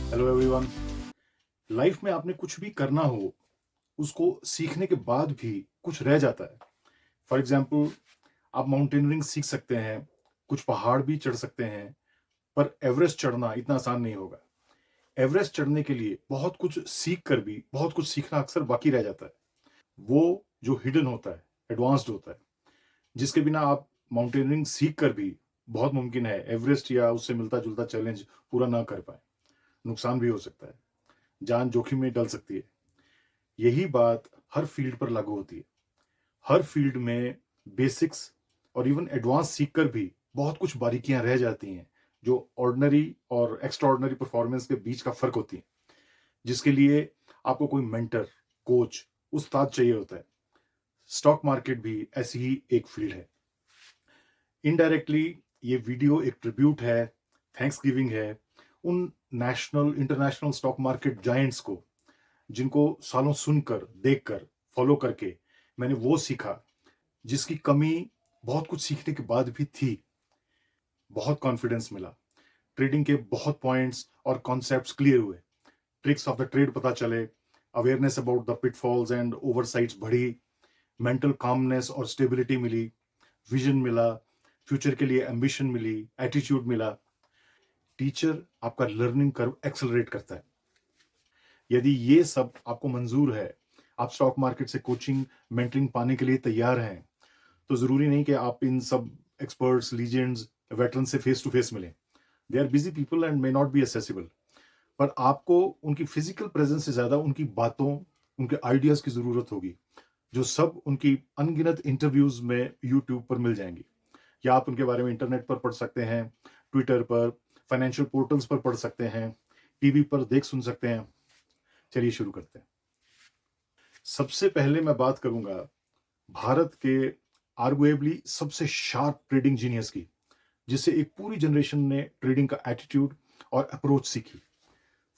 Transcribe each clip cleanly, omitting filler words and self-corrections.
Hello everyone. Life में आपने कुछ भी करना हो, उसको सीखने के बाद भी कुछ रह जाता है। फॉर एग्जाम्पल, आप माउंटेनियरिंग सीख सकते हैं, कुछ पहाड़ भी चढ़ सकते हैं, पर एवरेस्ट चढ़ना इतना आसान नहीं होगा। एवरेस्ट चढ़ने के लिए बहुत कुछ सीख कर भी बहुत कुछ सीखना अक्सर बाकी रह जाता है। वो जो हिडन होता है, एडवांस्ड होता है, जिसके बिना आप माउंटेनियरिंग सीख कर भी बहुत मुमकिन है एवरेस्ट या उससे मिलता जुलता चैलेंज पूरा ना कर पाए। नुकसान भी हो सकता है, जान जोखिम में डल सकती है। यही बात हर फील्ड पर लागू होती है। हर फील्ड में बेसिक्स और इवन एडवांस सीखकर भी बहुत कुछ बारीकियां रह जाती हैं, जो ऑर्डिनरी और एक्स्ट्रा ऑर्डिनरी परफॉर्मेंस के बीच का फर्क होती है, जिसके लिए आपको कोई मेंटर, कोच, उस्ताद चाहिए होता है। स्टॉक मार्केट भी ऐसी ही एक फील्ड है। इनडायरेक्टली ये वीडियो एक ट्रिब्यूट है, थैंक्स गिविंग है उन national international stock market giants को, जिनको सालों सुनकर, देखकर, फॉलो करके मैंने वो सीखा जिसकी कमी बहुत कुछ सीखने के बाद भी थी। बहुत कॉन्फिडेंस मिला, ट्रेडिंग के बहुत पॉइंट्स और कॉन्सेप्ट्स क्लियर हुए, ट्रिक्स ऑफ द ट्रेड पता चले, awareness about the pitfalls and oversights बढ़ी, मेंटल कामनेस और स्टेबिलिटी मिली, विजन मिला, फ्यूचर के लिए एम्बिशन मिली, एटीट्यूड मिला। टीचर आपका लर्निंग कर्व एक्सेलरेट करता है। यदि ये सब आपको मंजूर है, आप स्टॉक मार्केट से कोचिंग, मेंटरिंग पाने के लिए तैयार हैं, तो ज़रूरी नहीं कि आप इन सब एक्सपर्ट्स, लीजेंड्स, वेटरन से फेस टू फेस मिलें। They are busy people and may not be accessible. पर आपको उनकी फिज़िकल प्रेज़ेंस से ज़्यादा उनकी बातों, उनके आइडियाज़ की ज़रूरत होगी, जो सब उनकी अनगिनत इंटरव्यूज़ में यूट्यूब पर मिल जाएँगी। या आप उनके बारे में इंटरनेट पर पढ़ सकते हैं, ट्विटर पर, फाइनेंशियल पोर्टल्स पर पढ़ सकते हैं, टीवी पर देख सुन सकते हैं। चलिए शुरू करते हैं। सबसे पहले मैं बात करूँगा भारत के आर्गुएबली सबसे शार्प ट्रेडिंग जीनियस की, जिससे एक पूरी जनरेशन ने ट्रेडिंग का एटीट्यूड और अप्रोच सीखी।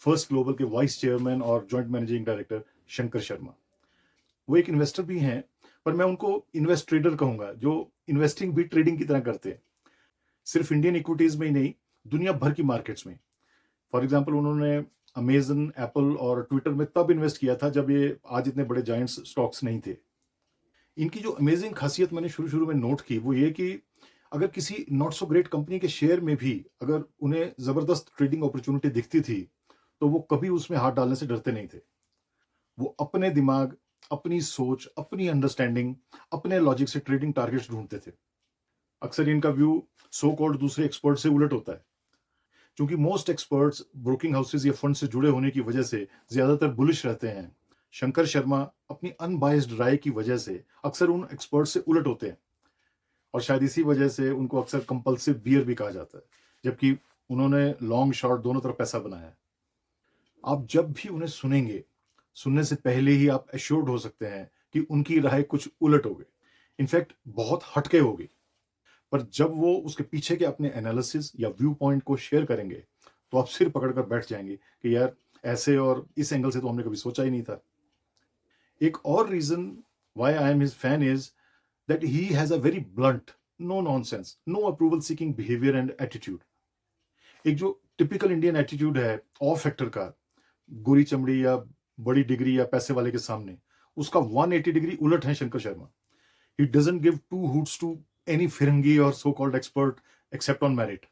फर्स्ट ग्लोबल के वाइस चेयरमैन और joint managing director Shankar Sharma. वो एक इन्वेस्टर भी हैं, पर मैं उनको इन्वेस्ट ट्रेडर कहूंगा, जो इन्वेस्टिंग भी ट्रेडिंग की तरह करते हैं। सिर्फ इंडियन इक्विटीज में ही नहीं, दुनिया भर की मार्केट्स में। फॉर एग्जाम्पल, उन्होंने अमेजन, एप्पल और ट्विटर में तब इन्वेस्ट किया था जब ये आज इतने बड़े जायंट्स स्टॉक्स नहीं थे। इनकी जो अमेजिंग खासियत मैंने शुरू शुरू में नोट की, वो ये कि अगर किसी नॉट सो ग्रेट कंपनी के शेयर में भी अगर उन्हें जबरदस्त ट्रेडिंग अपॉर्चुनिटी दिखती थी, तो वो कभी उसमें हाथ डालने से डरते नहीं थे। वो अपने दिमाग, अपनी सोच, अपनी अंडरस्टैंडिंग, अपने लॉजिक से ट्रेडिंग टारगेट्स ढूंढते थे। अक्सर इनका व्यू सो कॉल्ड दूसरे एक्सपर्ट से उलट होता है, क्योंकि मोस्ट एक्सपर्ट्स ब्रोकिंग हाउसेज या फंड से जुड़े होने की वजह से ज्यादातर बुलिश रहते हैं। शंकर शर्मा अपनी अनबायस्ड राय की वजह से अक्सर उन एक्सपर्ट से उलट होते हैं, और शायद इसी वजह से उनको अक्सर कंपल्सिव बियर भी कहा जाता है, जबकि उन्होंने लॉन्ग शॉर्ट दोनों तरफ पैसा बनाया है। आप जब भी उन्हें सुनेंगे, सुनने से पहले ही आप एश्योर्ड हो सकते हैं कि उनकी राय कुछ उलट होगी, इनफैक्ट बहुत हटके होगी। पर जब वो उसके पीछे के अपने एनालिसिस या व्यू पॉइंट को शेयर करेंगे, तो आप सिर पकड़कर बैठ जाएंगे कि यार, ऐसे और इस एंगल से तो हमने कभी सोचा ही नहीं था। एक और reason why I am his fan is that he has a very blunt, no nonsense, no approval seeking behaviour and attitude. एक जो टिपिकल इंडियन एटीट्यूड है ऑफ फैक्टर का, गोरी चमड़ी या बड़ी डिग्री या पैसे वाले के सामने, उसका 180 डिग्री उलट है Shankar Sharma. He doesn't give two hoots to any firangi और so called expert except on merit.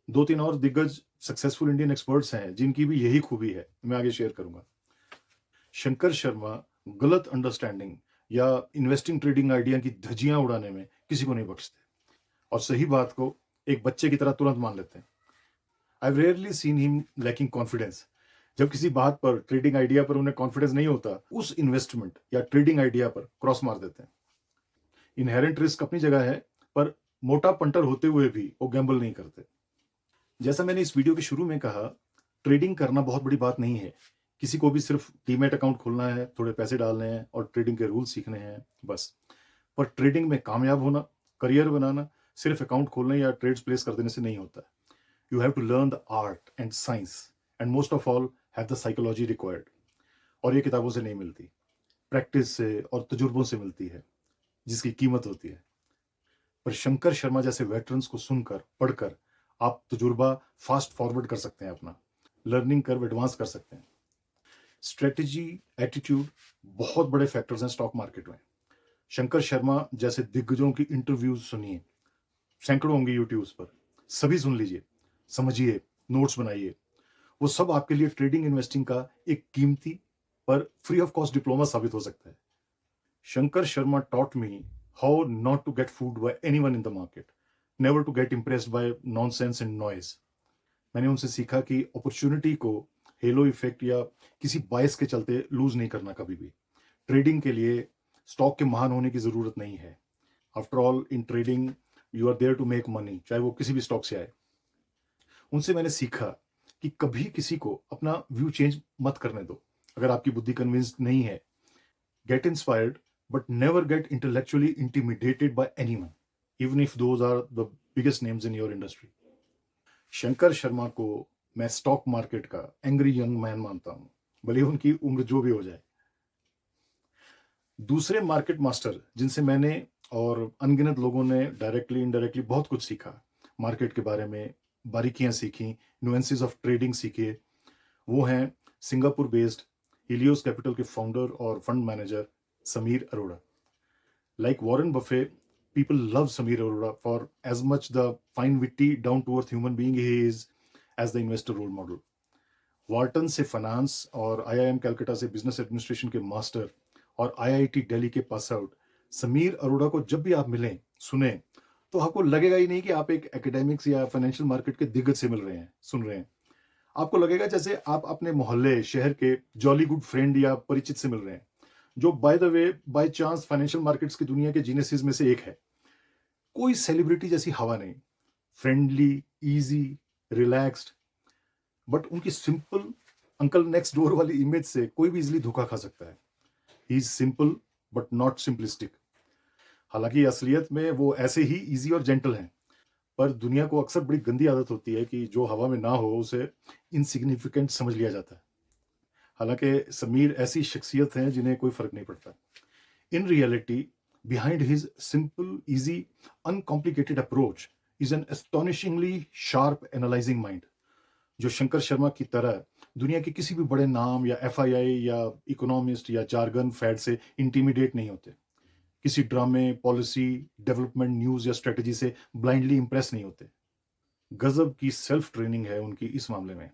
दो तीन और दिग्गज सक्सेसफुल इंडियन एक्सपर्ट्स हैं जिनकी भी यही खूबी है, मैं आगे शेयर करूंगा। शंकर शर्मा गलत अंडरस्टैंडिंग या इन्वेस्टिंग ट्रेडिंग आइडिया की धज्जियां उड़ाने में किसी को नहीं बख्शते, और सही बात को एक बच्चे की तरह तुरंत मान लेते हैं। आई rarely seen him lacking confidence. जब किसी बात पर, ट्रेडिंग आइडिया पर उन्हें कॉन्फिडेंस नहीं होता, उस इन्वेस्टमेंट या ट्रेडिंग आइडिया पर क्रॉस मार देते हैं। इनहेरेंट रिस्क अपनी जगह है, पर मोटा पंटर होते हुए भी वो गैम्बल नहीं करते। जैसा मैंने इस वीडियो के शुरू में कहा, ट्रेडिंग करना बहुत बड़ी बात नहीं है। किसी को भी सिर्फ डीमैट अकाउंट खोलना है, थोड़े पैसे डालने हैं और ट्रेडिंग के रूल सीखने हैं, बस। पर ट्रेडिंग में कामयाब होना, करियर बनाना, सिर्फ अकाउंट खोलने या ट्रेड्स प्लेस कर देने से नहीं होता। You have to learn the art and science, and most of all have the psychology required. और ये किताबों से नहीं मिलती, प्रैक्टिस से और तजुर्बों से मिलती है, जिसकी कीमत होती है। पर शंकर शर्मा जैसे वेटरन्स को सुनकर, पढ़कर आप तजुर्बा फास्ट फॉरवर्ड कर सकते हैं अपना। लर्निंग कर्व एडवांस कर सकते हैं। स्ट्रेटजी, एटीट्यूड बहुत बड़े फैक्टर्स हैं स्टॉक मार्केट में। शंकर शर्मा जैसे दिग्गजों की इंटरव्यूज सुनिए, सैकड़ों होंगे यूट्यूब्स पर, सभी सुन लीजिए, समझिए, नोट्स बनाइए। वो सब आपके लिए ट्रेडिंग इन्वेस्टिंग का एक कीमती पर फ्री ऑफ कॉस्ट डिप्लोमा साबित हो सकता है। Shankar Sharma taught me how not to get fooled by anyone in the market, never to get impressed by nonsense and noise. मैंने उनसे सीखा कि अपॉर्चुनिटी को हेलो इफेक्ट या किसी बायस के चलते लूज नहीं करना कभी भी। ट्रेडिंग के लिए स्टॉक के महान होने की जरूरत नहीं है। After all in trading you are there to make money, चाहे वो किसी भी स्टॉक से आए। उनसे मैंने सीखा कि कभी किसी को अपना व्यू चेंज मत करने दो। अगर आपकी बुद्धि कन्विंस्ड नहीं है, get inspired, but never get intellectually intimidated by anyone, even if those are the biggest names in your industry. Shankar Sharma को मैं स्टॉक मार्केट का एंग्री यंग मैन मानता हूं, भले उनकी उम्र जो भी हो जाए। दूसरे मार्केट मास्टर जिनसे मैंने और अनगिनत लोगों ने डायरेक्टली इनडायरेक्टली बहुत कुछ सीखा, मार्केट के बारे में बारीकियां सीखी, नुएंसेस ऑफ ट्रेडिंग सीखे, वो हैं सिंगापुर बेस्ड हीलियोस कैपिटल के फाउंडर और fund manager Sameer Arora. Like Warren Buffett, people love Samir Arora for as much the fine, witty, down-to-earth human being he is as the investor role model. Wharton से finance और IIM Calcutta से business administration के master और IIT Delhi के pass out Sameer Arora को जब भी आप मिलें, सुने, तो आपको लगेगा ही नहीं कि आप एक एकेडमिक्स या फाइनेंशियल मार्केट के दिग्गज से मिल रहे हैं, सुन रहे हैं। आपको लगेगा जैसे आप अपने मोहल्ले, शहर के जॉली गुड फ्रेंड या परिचित से मिल रहे हैं, जो by the way by chance financial markets की दुनिया के जीनियसेस में से एक है। कोई सेलिब्रिटी जैसी हवा नहीं, फ्रेंडली, इजी, रिलैक्स्ड, बट उनकी सिंपल अंकल नेक्स्ट डोर वाली इमेज से कोई भी इजिली धोखा खा सकता है। He is simple but not simplistic. हालांकि असलियत में वो ऐसे ही इजी और जेंटल हैं, पर दुनिया को अक्सर बड़ी गंदी आदत होती है कि जो हवा में ना हो उसे इनसिग्निफिकेंट समझ लिया जाता है। हालांकि समीर ऐसी शख्सियत हैं जिन्हें कोई फर्क नहीं पड़ता। In reality, behind his simple, easy, uncomplicated approach is an astonishingly sharp analyzing mind, जो शंकर शर्मा की तरह दुनिया के किसी भी बड़े नाम या एफआईआई या इकोनॉमिस्ट या जार्गन फैड से इंटिमिडेट नहीं होते। किसी ड्रामे, पॉलिसी, डेवलपमेंट न्यूज या स्ट्रेटजी से ब्लाइंडली इंप्रेस नहीं होते। गजब की सेल्फ ट्रेनिंग है उनकी इस मामले में।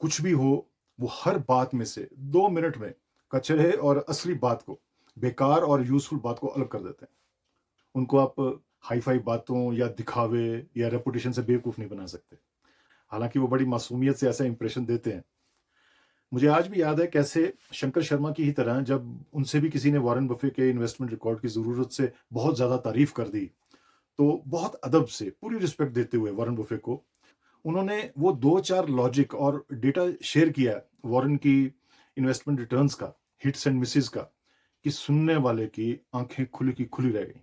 कुछ भी हो, वो हर बात में से 2 मिनट में कचरे और असली बात को, बेकार और यूजफुल बात को अलग कर देते हैं। उनको आप हाई फाई बातों या दिखावे या रेपुटेशन से बेवकूफ नहीं बना सकते। हालांकि वो बड़ी मासूमियत से ऐसा इंप्रेशन देते हैं। मुझे आज भी याद है कैसे शंकर शर्मा की ही तरह जब उनसे भी किसी ने वॉरेन बफे के इन्वेस्टमेंट रिकॉर्ड की जरूरत से बहुत ज्यादा तारीफ कर दी, तो बहुत अदब से, पूरी रिस्पेक्ट देते हुए वॉरेन बफे को, उन्होंने वो 2-4 लॉजिक और डेटा शेयर किया वॉरेन की इन्वेस्टमेंट रिटर्न्स का, हिट्स एंड मिसेस का, कि सुनने वाले की आंखें खुली की खुली रह गई।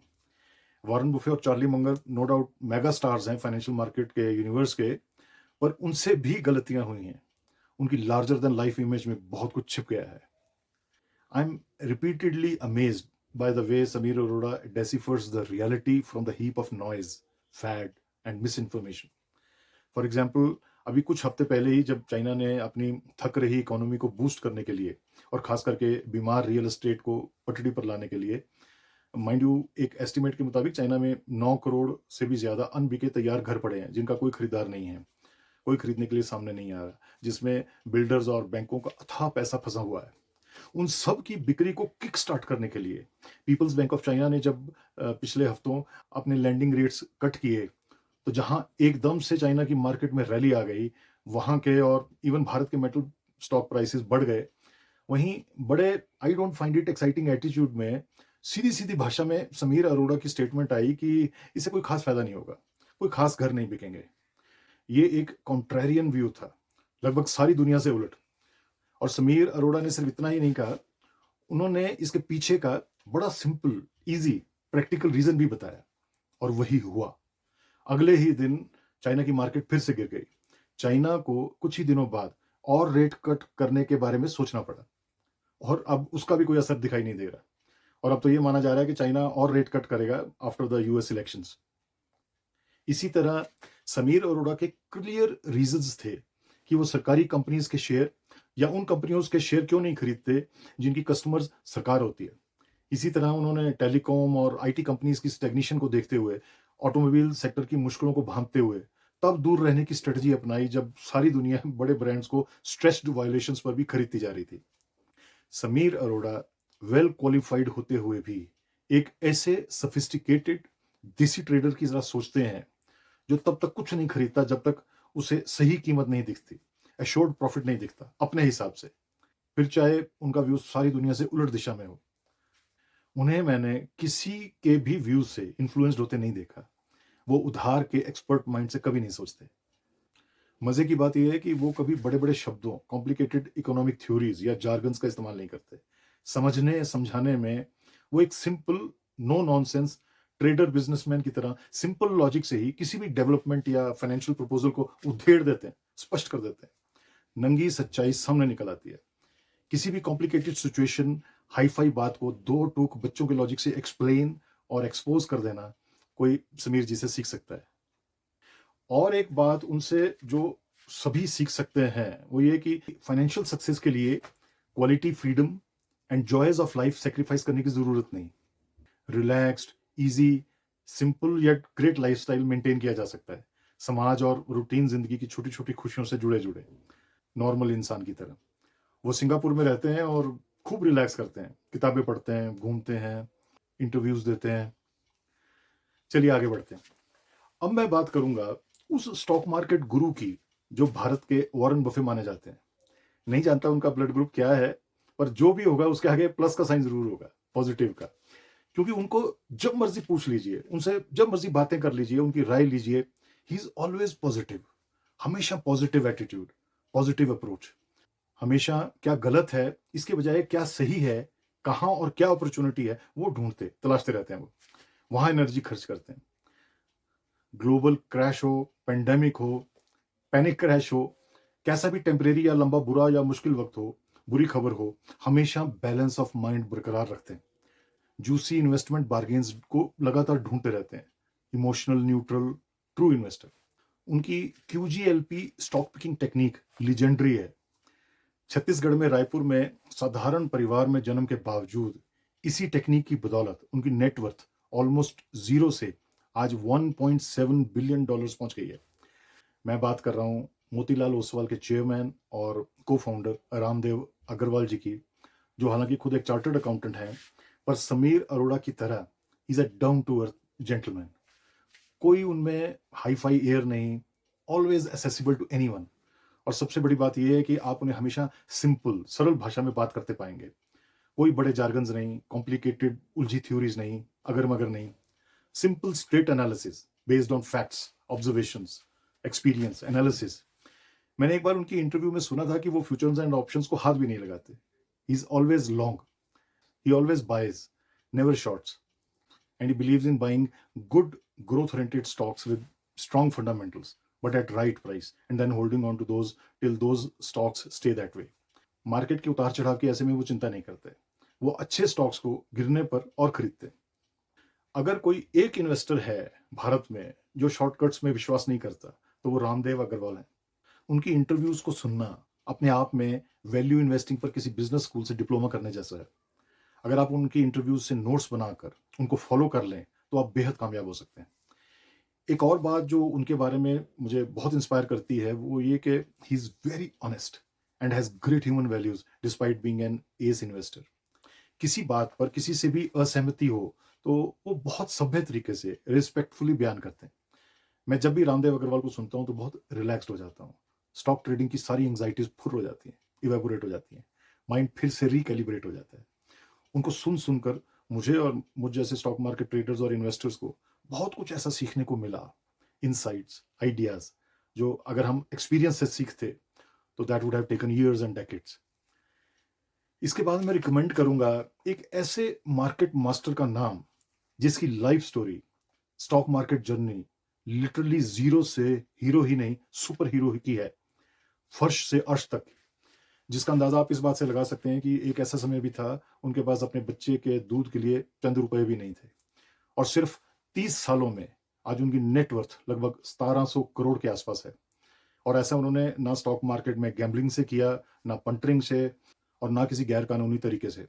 वॉरेन बुफे और Charlie Munger no doubt mega stars हैं फाइनेंशियल मार्केट के यूनिवर्स के, पर उनसे भी गलतियां हुई हैं। उनकी लार्जर देन लाइफ इमेज में बहुत कुछ छिप गया है। I am repeatedly amazed by the way Samir Arora deciphers the reality from the heap of noise, fad and misinformation. For example, अभी कुछ हफ्ते पहले ही जब चाइना ने अपनी थक रही इकोनॉमी को बूस्ट करने के लिए और खास करके बीमार रियल एस्टेट को पटड़ी पर लाने के लिए, माइंड यू, एक एस्टिमेट के मुताबिक चाइना में 9 करोड़ से भी ज्यादा अनबिके तैयार घर पड़े हैं जिनका कोई खरीदार नहीं है, कोई खरीदने के लिए सामने नहीं आ रहा, जिसमें बिल्डर्स और बैंकों का अथाह पैसा फंसा हुआ है। उन सब की बिक्री को किक स्टार्ट करने के लिए पीपल्स बैंक ऑफ चाइना ने जब पिछले हफ्तों अपने लैंडिंग रेट्स कट किए, तो जहां एकदम से चाइना की मार्केट में रैली आ गई, वहां के और इवन भारत के मेटल स्टॉक प्राइसेस बढ़ गए। वहीं बड़े I don't find it exciting attitude में सीधी सीधी भाषा में समीर अरोड़ा की स्टेटमेंट आई कि इससे कोई खास फायदा नहीं होगा, कोई खास घर नहीं बिकेंगे। ये एक कॉन्ट्रेरियन व्यू था, लगभग सारी दुनिया से उलट। और समीर अरोड़ा ने सिर्फ इतना ही नहीं कहा, उन्होंने इसके पीछे का बड़ा सिंपल, इजी, प्रैक्टिकल रीजन भी बताया, और वही हुआ। अगले ही दिन चाइना की मार्केट फिर से गिर गई। चाइना को कुछ ही दिनों बाद और रेट कट करने के बारे में सोचना पड़ा, और अब उसका भी कोई असर दिखाई नहीं दे रहा। और अब तो ये माना जा रहा है कि चाइना और रेट कट करेगा आफ्टर द यूएस इलेक्शंस। इसी तरह समीर अरोड़ा के क्लियर रीजंस थे कि वो सरकारी कंपनीज के शेयर या उन कंपनियों के शेयर क्यों नहीं खरीदते जिनकी कस्टमर्स सरकार होती है। इसी तरह उन्होंने टेलीकॉम और आईटी कंपनीज की स्टैग्नेशन को देखते हुए, ऑटोमोबाइल सेक्टर की मुश्किलों को भांपते हुए, तब दूर रहने की स्ट्रेटजी अपनाई जब सारी दुनिया बड़े ब्रांड्स को स्ट्रेस्ड वायलेशंस पर भी खरीदती जा रही थी। समीर अरोड़ा वेल क्वालिफाइड होते हुए भी एक ऐसे सफिस्टिकेटेड देसी ट्रेडर की तरह सोचते हैं जो तब तक कुछ नहीं खरीदता जब तक उसे सही कीमत नहीं दिखती, एश्योर्ड प्रॉफिट नहीं दिखता अपने हिसाब से, फिर चाहे उनका व्यू सारी दुनिया से उलट दिशा में हो। उन्हें मैंने किसी के भी व्यू से इन्फ्लुएंस्ड होते नहीं देखा। वो उधार के एक्सपर्ट माइंड से कभी नहीं सोचते। मजे की बात यह है कि वो कभी बड़े बड़े शब्दों, कॉम्प्लिकेटेड इकोनॉमिक थ्योरीज या जार्गन्स का इस्तेमाल नहीं करते। समझने समझाने में वो एक simple, no nonsense trader businessman की तरह सिंपल लॉजिक से ही किसी भी डेवलपमेंट या फाइनेंशियल प्रपोजल को उधेड़ देते हैं, स्पष्ट कर देते हैं। नंगी सच्चाई सामने निकल आती है। किसी भी कॉम्प्लिकेटेड सिचुएशन, हाई फाई बात को दो टूक बच्चों के लॉजिक से एक्सप्लेन और एक्सपोज कर देना कोई समीर जी से सीख सकता है। और एक बात उनसे जो सभी सीख सकते हैं वो ये कि फाइनेंशियल सक्सेस के लिए quality, freedom and joys of life sacrifice करने की जरूरत नहीं। Relaxed, easy, simple yet great lifestyle maintain किया जा सकता है, समाज और रूटीन जिंदगी की छोटी छोटी खुशियों से जुड़े जुड़े नॉर्मल इंसान की तरह। वो सिंगापुर में रहते हैं और खूब रिलैक्स करते हैं, किताबें पढ़ते हैं, घूमते हैं, इंटरव्यूज देते हैं। चलिए आगे बढ़ते हैं। अब मैं बात करूंगा उस स्टॉक मार्केट गुरु की जो भारत के वॉरेन बफे माने जाते हैं। नहीं जानता उनका ब्लड ग्रुप क्या है, पर जो भी होगा उसके आगे प्लस का साइन जरूर होगा, पॉजिटिव का। क्योंकि उनको जब मर्जी पूछ लीजिए, उनसे जब मर्जी बातें कर लीजिए, उनकी राय लीजिए, ही इज ऑलवेज पॉजिटिव। हमेशा पॉजिटिव एटीट्यूड, पॉजिटिव अप्रोच। हमेशा क्या गलत है इसके बजाय क्या सही है, कहां और क्या अपॉर्चुनिटी है वो ढूंढते, तलाशते रहते हैं। वो वहां एनर्जी खर्च करते हैं। ग्लोबल क्रैश हो, पेंडेमिक हो, पैनिक क्रैश हो, कैसा भी टेम्परेरी या लंबा बुरा या मुश्किल वक्त हो, बुरी खबर हो, हमेशा बैलेंस ऑफ माइंड बरकरार रखते हैं। जूसी इन्वेस्टमेंट बार्गेन्स को लगातार ढूंढते रहते हैं। Emotional neutral true investor. उनकी क्यूजीएलपी स्टॉक पिकिंग टेक्निक लीजेंडरी है। छत्तीसगढ़ में, रायपुर में साधारण परिवार में जन्म के बावजूद इसी टेक्निक की बदौलत उनकी नेटवर्थ ऑलमोस्ट जीरो से आज $1.7 बिलियन पहुंच गई है। मैं बात कर रहा हूं मोतीलाल ओसवाल के चेयरमैन और को फाउंडर रामदेव अग्रवाल जी की, जो हालांकि खुद एक चार्टर्ड अकाउंटेंट हैं, पर समीर अरोड़ा की तरह is a down to earth gentleman. कोई उनमें हाई फाई एयर नहीं, ऑलवेज एसेसिबल टू एनीवन। और सबसे बड़ी बात यह है कि आप उन्हें हमेशा सिंपल, सरल भाषा में बात करते पाएंगे। कोई बड़े जार्गन्स नहीं, कॉम्प्लिकेटेड उलझी थ्योरीज नहीं, अगर मगर नहीं। Simple straight analysis based on facts, observations, experience, analysis. मैंने एक बार उनकी इंटरव्यू में सुना था कि वो फ्यूचर्स एंड ऑप्शंस को हाथ भी नहीं लगाते। He is always long, he always buys, never shorts, and he believes in buying good growth oriented stocks with strong fundamentals but at right price and then holding on to those till those stocks stay that way. Market के उतार चढ़ाव की ऐसे में वो चिंता नहीं करते। वो अच्छे स्टॉक्स को गिरने पर और खरीदते हैं। अगर कोई एक इन्वेस्टर है भारत में जो शॉर्टकट्स में विश्वास नहीं करता तो वो रामदेव अग्रवाल है। उनकी इंटरव्यूज को सुनना अपने आप में वैल्यू इन्वेस्टिंग पर किसी बिजनेस स्कूल से डिप्लोमा करने जैसा है। अगर आप उनकी इंटरव्यूज से नोट्स बनाकर उनको फॉलो कर लें तो आप बेहद कामयाब हो सकते हैं। एक और बात जो उनके बारे में मुझे बहुत इंस्पायर करती है वो ये कि he is very honest and has great human values despite being an S investor. किसी बात पर किसी से भी असहमति हो तो वो बहुत सभ्य तरीके से रिस्पेक्टफुली बयान करते हैं। मैं जब भी रामदेव अग्रवाल को सुनता हूँ तो बहुत रिलैक्स्ड हो जाता हूँ। स्टॉक ट्रेडिंग की सारी एंग्जाइटीज फुर हो जाती हैं, इवेपोरेट हो जाती हैं। माइंड फिर से रिकैलिब्रेट हो जाता है। उनको सुन सुनकर मुझे और मुझ जैसे स्टॉक मार्केट ट्रेडर्स और इन्वेस्टर्स को बहुत कुछ ऐसा सीखने को मिला, इनसाइट्स, आइडियाज, जो अगर हम एक्सपीरियंस से सीखते तो that would have taken years and decades. इसके बाद मैं रिकमेंड करूंगा एक ऐसे मार्केट मास्टर का नाम जिसकी life story, stock market journey literally zero से हीरो ही नहीं सुपर हीरो की है, फर्श से अर्श तक। जिसका अंदाजा आप इस बात से लगा सकते हैं कि एक ऐसा समय भी था उनके पास अपने बच्चे के दूध के लिए चंद रुपए भी नहीं थे, और सिर्फ 30 सालों में आज उनकी नेटवर्थ लगभग 1700 करोड़ के आसपास है। और ऐसा उन्होंने ना स्टॉक मार्केट में गैम्बलिंग से किया, ना पंटरिंग से और ना किसी गैर कानूनी तरीके से।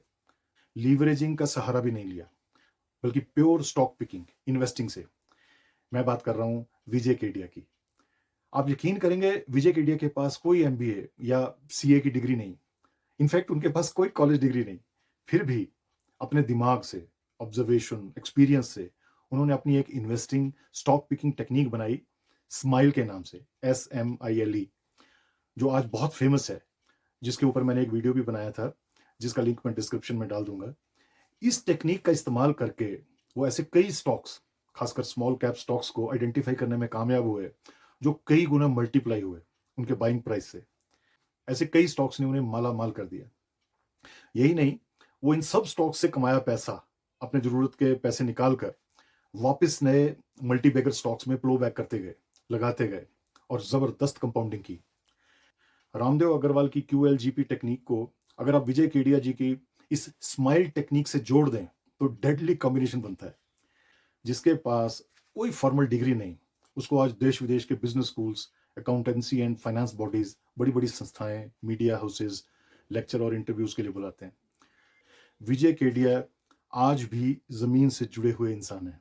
लीवरेजिंग का सहारा भी नहीं लिया, बल्कि प्योर स्टॉक पिकिंग, इन्वेस्टिंग से। मैं बात कर रहा हूँ विजय केडिया की। आप यकीन करेंगे, विजय केडिया के पास कोई एमबीए या सीए की डिग्री नहीं। इनफैक्ट उनके पास कोई कॉलेज डिग्री नहीं। फिर भी अपने दिमाग से, ऑब्जर्वेशन, एक्सपीरियंस से उन्होंने अपनी एक इन्वेस्टिंग स्टॉक पिकिंग टेक्निक बनाई, स्माइल के नाम से, SMILE, जो आज बहुत फेमस है, जिसके ऊपर मैंने एक वीडियो भी बनाया था, जिसका लिंक मैं डिस्क्रिप्शन में डाल दूंगा। इस टेक्निक का इस्तेमाल करके वो ऐसे कई स्टॉक्स, खासकर स्मॉल कैप स्टॉक्स को आइडेंटिफाई करने में कामयाब हुए, जो कई गुना मल्टीप्लाई हुए उनके बाइंग प्राइस से। ऐसे कई स्टॉक्स ने उन्हें माला माल कर दिया। यही नहीं, वो इन सब स्टॉक्स से कमाया पैसा अपने जरूरत के पैसे निकाल कर वापस नए मल्टीबैगर स्टॉक्स में प्लो बैक करते गए, लगाते गए और जबरदस्त कंपाउंडिंग की। रामदेव अग्रवाल की QLGP टेक्निक को अगर आप विजय केडिया जी की इस स्माइल टेक्निक से जोड़ दें तो डेडली कॉम्बिनेशन बनता है। जिसके पास कोई फॉर्मल डिग्री नहीं, उसको आज देश विदेश के business schools, accountancy and finance bodies, बड़ी बड़ी संस्थाएं, मीडिया हाउसेज लेक्चर और इंटरव्यूज के लिए बुलाते हैं। विजय केडिया आज भी जमीन से जुड़े हुए इंसान हैं।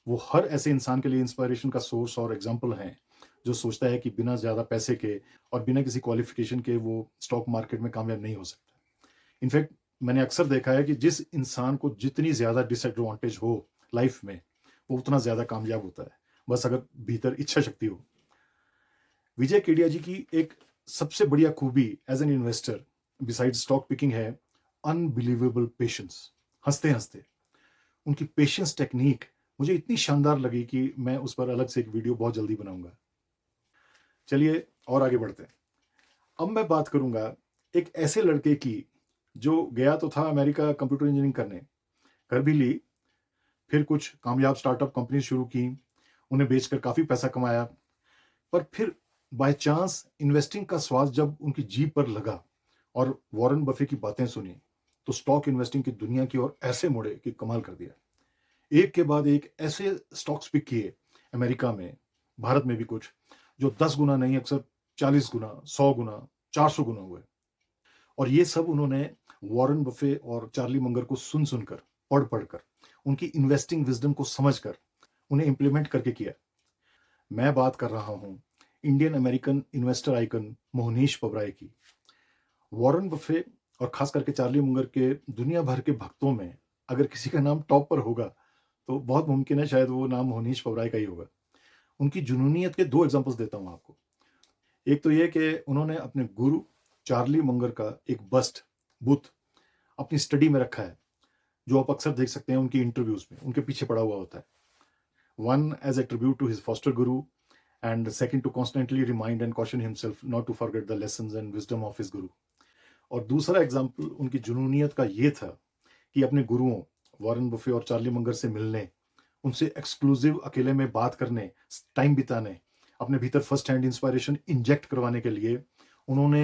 वो हर ऐसे इंसान के लिए इंस्पायरेशन का सोर्स और एग्जाम्पल हैं, जो सोचता है कि बिना ज़्यादा पैसे के और बिना किसी क्वालिफिकेशन के वो स्टॉक मार्केट में कामयाब नहीं हो सकता। इनफैक्ट मैंने अक्सर देखा है कि जिस इंसान को जितनी ज़्यादा डिसएडवांटेज हो लाइफ में, वो उतना ज़्यादा कामयाब होता है, बस अगर भीतर इच्छा शक्ति हो। विजय केडिया जी की एक सबसे बढ़िया खूबी as an investor beside stock picking है अनबिलीवेबल पेशेंस। हंसते हंसते उनकी पेशेंस टेक्निक मुझे इतनी शानदार लगी कि मैं उस पर अलग से एक वीडियो बहुत जल्दी बनाऊंगा। चलिए और आगे बढ़ते हैं। अब मैं बात करूंगा एक ऐसे लड़के की जो गया तो था अमेरिका कंप्यूटर इंजीनियरिंग करने, कर भी ली, फिर कुछ कामयाब स्टार्टअप कंपनी शुरू की, उन्हें बेचकर काफी पैसा कमाया, पर फिर बाय चांस इन्वेस्टिंग का स्वाद जब उनकी जीभ पर लगा और वॉरेन बफे की बातें सुनी, तो स्टॉक इन्वेस्टिंग की दुनिया की ओर ऐसे मुड़े कि कमाल कर दिया। एक के बाद एक ऐसे स्टॉक्स पिक किए अमेरिका में, भारत में भी कुछ, जो 10 गुना नहीं, अक्सर 40 गुना, 100 गुना, 400 गुना हुए। और ये सब उन्होंने वॉरेन बफे और चार्ली मंगर को सुन सुनकर, पढ़ पढ़कर, उनकी इन्वेस्टिंग विजडम को समझकर उन्हें इंप्लीमेंट करके किया। मैं बात कर रहा हूं Indian American investor icon Mohnish Pabrai की। वॉरेन बफे और खास करके चार्ली मुंगर के दुनिया भर के भक्तों में अगर किसी का नाम टॉप पर होगा तो बहुत मुमकिन है शायद वो नाम मोहनीश पबराय का ही होगा। उनकी जुनूनियत के 2 एग्जांपल्स देता हूं आपको। एक तो ये कि उन्होंने अपने गुरु चार्ली मुंगर का एक बस्ट, बुत, अपनी स्टडी में रखा है, जो आप अक्सर देख सकते हैं उनकी इंटरव्यूज में, उनके पीछे पड़ा हुआ होता है। One as a tribute to his foster guru, and second to constantly remind and caution himself not to forget the lessons and wisdom of his guru. और दूसरा एग्जाम्पल उनकी जुनूनियत का ये था कि अपने गुरुओं वॉरेन बफे और चार्ली मंगर से मिलने, उनसे एक्सक्लूसिव अकेले में बात करने, टाइम बिताने, अपने भीतर फर्स्ट हैंड इंस्पायरेशन इंजेक्ट करवाने के लिए उन्होंने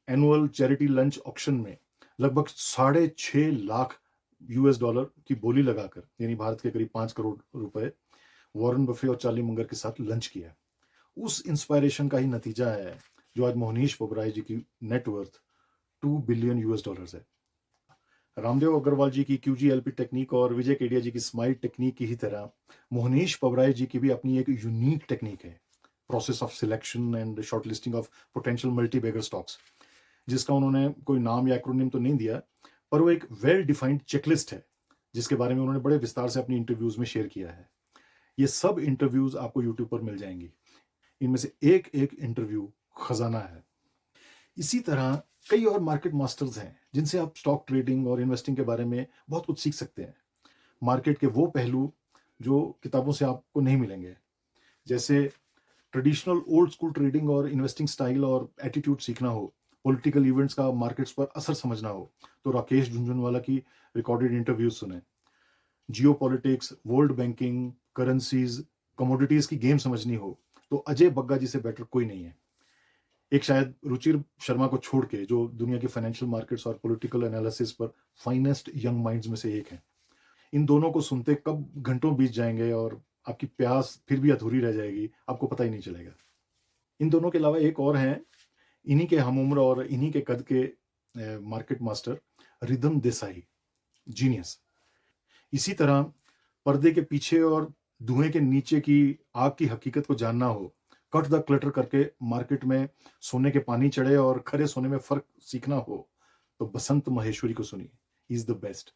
एनुअल चैरिटी लंच ऑक्शन में लगभग 6.5 लाख US डॉलर की बोली लगाकर, यानी भारत के करीब 5 करोड़ रुपए, वॉरेन बफे और चार्ली मंगर के साथ लंच किया। उस इंस्पायरेशन का ही नतीजा है जो आज मोहनीश पबराय जी की नेटवर्थ 2 बिलियन US डॉलर है। रामदेव अग्रवाल जी की QGLP टेक्निक और विजय केडिया जी की स्माइल टेक्निक की ही तरह मोहनीश पबराय जी की भी अपनी एक यूनिक टेक्निक है, process of selection and shortlisting of potential multibagger stocks, जिसका उन्होंने कोई नाम या एक्रोनिम तो नहीं दिया, पर वो एक वेल डिफाइंड चेकलिस्ट है, जिसके बारे में उन्होंने बड़े विस्तार से अपनी इंटरव्यूज में शेयर किया है। ये सब इंटरव्यूज आपको यूट्यूब पर मिल जाएंगी। इनमें से एक एक इंटरव्यू खजाना है। इसी तरह कई और मार्केट मास्टर्स हैं जिनसे आप स्टॉक ट्रेडिंग और इन्वेस्टिंग के बारे में बहुत कुछ सीख सकते हैं। मार्केट के वो पहलू जो किताबों से आपको नहीं मिलेंगे, जैसे ट्रेडिशनल ओल्ड स्कूल ट्रेडिंग और इन्वेस्टिंग स्टाइल और एटीट्यूड सीखना हो, पॉलिटिकल इवेंट्स का मार्केट्स पर असर समझना हो, तो राकेश झुनझुनवाला की रिकॉर्डेड इंटरव्यूज सुने। जियो politics, world banking, currencies, commodities की गेम समझनी हो तो अजय बग्गा जी से बेटर कोई नहीं है। एक शायद रुचिर शर्मा को छोड़ के, जो दुनिया की फाइनेंशियल मार्केट्स और पॉलिटिकल एनालिसिस पर फाइनेस्ट यंग माइंड्स में से एक है। इन दोनों को सुनते कब घंटों बीत जाएंगे और आपकी प्यास फिर भी अधूरी रह जाएगी, आपको पता ही नहीं चलेगा। इन दोनों के अलावा एक और हैं, इन्हीं के हम उम्र और इन्हीं के कद के market master rhythm Desai, genius. इसी तरह पर्दे के पीछे और धुएं के नीचे की आग की हकीकत को जानना हो, कट द क्लटर करके मार्केट में सोने के पानी चढ़े और खरे सोने में फर्क सीखना हो, तो बसंत महेश्वरी को सुनिए, ही इज द बेस्ट।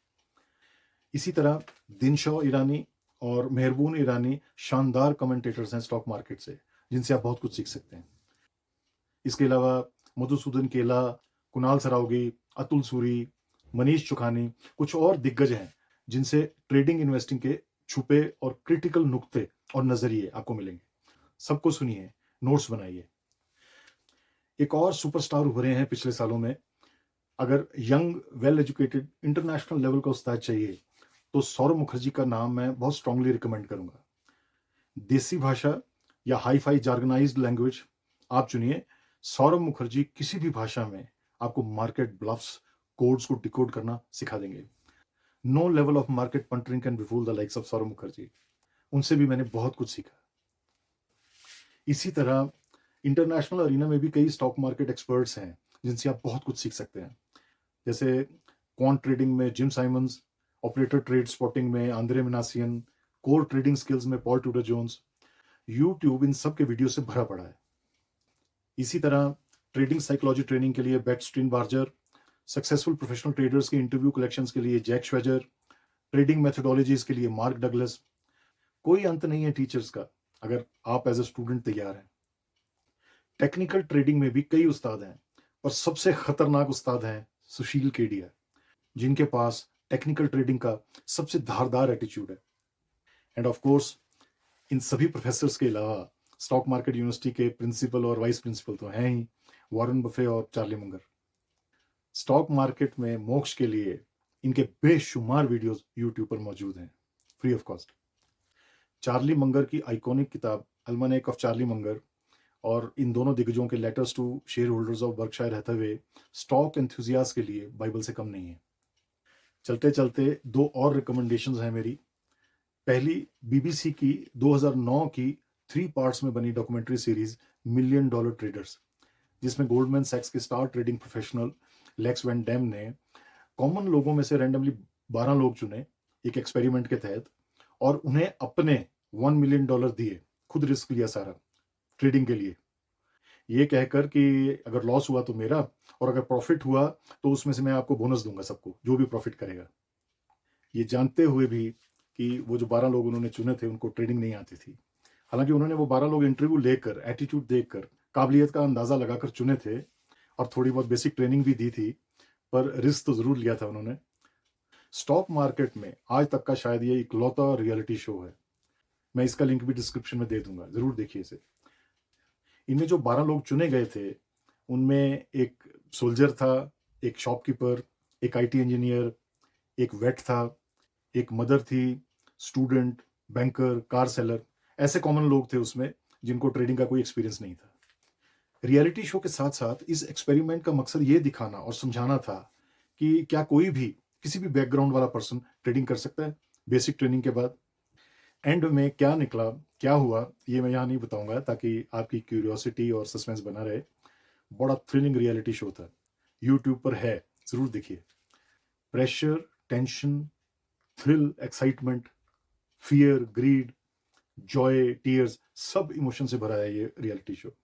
इसी तरह दिनशॉ ईरानी और मेहरबून ईरानी शानदार कमेंटेटर्स हैं स्टॉक मार्केट से, जिनसे आप बहुत कुछ सीख सकते हैं। इसके अलावा मधुसूदन केला, कुणाल सरावगी, अतुल सूरी, मनीष चुखानी, कुछ और दिग्गज हैं जिनसे ट्रेडिंग इन्वेस्टिंग के छुपे और क्रिटिकल नुक्ते और नजरिए आपको मिलेंगे। सबको सुनिए, नोट्स बनाइए। एक और सुपरस्टार उभरे हैं पिछले सालों में। अगर young, well educated, international level का उस्ताद चाहिए तो सौरभ मुखर्जी का नाम मैं बहुत स्ट्रांगली रिकमेंड करूंगा। देसी भाषा या हाई फाई जार्गनाइज्ड लैंग्वेज आप चुनिए, सौरभ मुखर्जी किसी भी भाषा में आपको मार्केट ब्लफ्स, कोड्स को डिकोड करना सिखा देंगे। No level of market puntering can befool the likes of Saurabh Mukherjee. उनसे भी मैंने बहुत कुछ सीखा। इसी तरह इंटरनेशनल अरीना में भी कई स्टॉक मार्केट एक्सपर्ट्स हैं जिनसे आप बहुत कुछ सीख सकते हैं, जैसे क्वांट ट्रेडिंग में Jim Simons, operator trade spotting में आंद्रे मिनासियन, कोर ट्रेडिंग स्किल्स में Paul Tudor Jones. YouTube in सब के वीडियो से भरा पड़ा है। इसी तरह ट्रेडिंग साइकोलॉजी ट्रेनिंग के लिए बेट स्ट्रीन बार्जर, सक्सेसफुल प्रोफेशनल ट्रेडर्स के इंटरव्यू कलेक्शंस के लिए जैक श्वेजर, ट्रेडिंग मेथोडोलॉजीज के लिए मार्क डगलस। कोई अंत नहीं है टीचर्स का, अगर आप एज ए स्टूडेंट तैयार हैं। टेक्निकल ट्रेडिंग में भी कई उस्ताद हैं, पर सबसे खतरनाक उस्ताद हैं सुशील केडिया, जिनके पास टेक्निकल ट्रेडिंग का सबसे धारदार एटीट्यूड है। एंड ऑफ कोर्स इन सभी प्रोफेसर्स के अलावा स्टॉक मार्केट यूनिवर्सिटी के प्रिंसिपल और वाइस प्रिंसिपल तो हैं ही, वॉरेन बफे और चार्ली मंगर। स्टॉक मार्केट में मोक्ष के लिए इनके बेशुमार वीडियोस यूट्यूब पर मौजूद हैं, free of cost. Charlie Munger की आइकॉनिक किताब अल्मानेक ऑफ चार्ली मंगर और इन दोनों दिग्गजों के letters to shareholders of Berkshire Hathaway stock enthusiast के लिए बाइबल से कम नहीं है। चलते चलते दो और रिकमेंडेशंस हैं मेरी। पहली, बीबीसी की 2009 की 3 पार्ट्स में बनी documentary series million dollar traders, जिसमें गोल्डमैन सैक्स के star trading professional Lex van Dam ने कॉमन लोगों में से रैंडमली 12 लोग चुने एक एक्सपेरिमेंट के तहत और उन्हें अपने $1 मिलियन दिए, खुद रिस्क लिया सारा ट्रेडिंग के लिए, ये कहकर कि अगर लॉस हुआ तो मेरा और अगर प्रॉफिट हुआ तो उसमें से मैं आपको बोनस दूंगा, सबको जो भी प्रॉफिट करेगा। ये जानते हुए भी कि वो जो 12 लोग उन्होंने चुने थे उनको ट्रेडिंग नहीं आती थी। हालांकि उन्होंने वो 12 लोग इंटरव्यू लेकर, एटीट्यूड देखकर, काबिलियत का अंदाजा लगाकर चुने थे और थोड़ी बहुत बेसिक ट्रेनिंग भी दी थी, पर रिस्क तो जरूर लिया था उन्होंने। स्टॉक मार्केट में आज तक का शायद ये इकलौता रियलिटी शो है। मैं इसका लिंक भी डिस्क्रिप्शन में दे दूंगा, जरूर देखिए इसे। इनमें जो 12 लोग चुने गए थे उनमें एक सोल्जर था, एक शॉपकीपर, एक आईटी इंजीनियर, एक वेट था, एक मदर थी, स्टूडेंट, बैंकर, कार सेलर। ऐसे कॉमन लोग थे उसमें जिनको ट्रेडिंग का कोई एक्सपीरियंस नहीं था। रियलिटी शो के साथ साथ इस एक्सपेरिमेंट का मकसद ये दिखाना और समझाना था कि क्या कोई भी, किसी भी बैकग्राउंड वाला पर्सन ट्रेडिंग कर सकता है बेसिक ट्रेनिंग के बाद। एंड में क्या निकला, क्या हुआ, ये मैं यहाँ नहीं बताऊंगा ताकि आपकी क्यूरियोसिटी और सस्पेंस बना रहे। बड़ा थ्रिलिंग रियलिटी शो था, यूट्यूब पर है, जरूर देखिए। Pressure, tension, thrill, excitement, fear, greed, joy, tears, सब इमोशन से भरा है ये रियलिटी शो।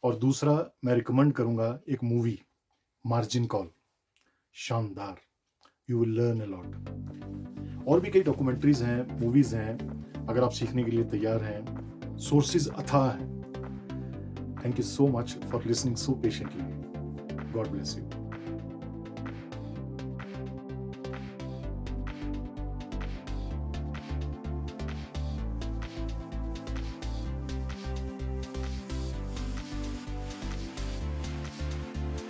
और दूसरा मैं रिकमेंड करूंगा एक मूवी, मार्जिन कॉल, शानदार, you will learn a lot. और भी कई डॉक्यूमेंट्रीज हैं, मूवीज हैं, अगर आप सीखने के लिए तैयार हैं। सोर्सेज अथाह हैं। Thank you so much for listening so patiently. God bless you.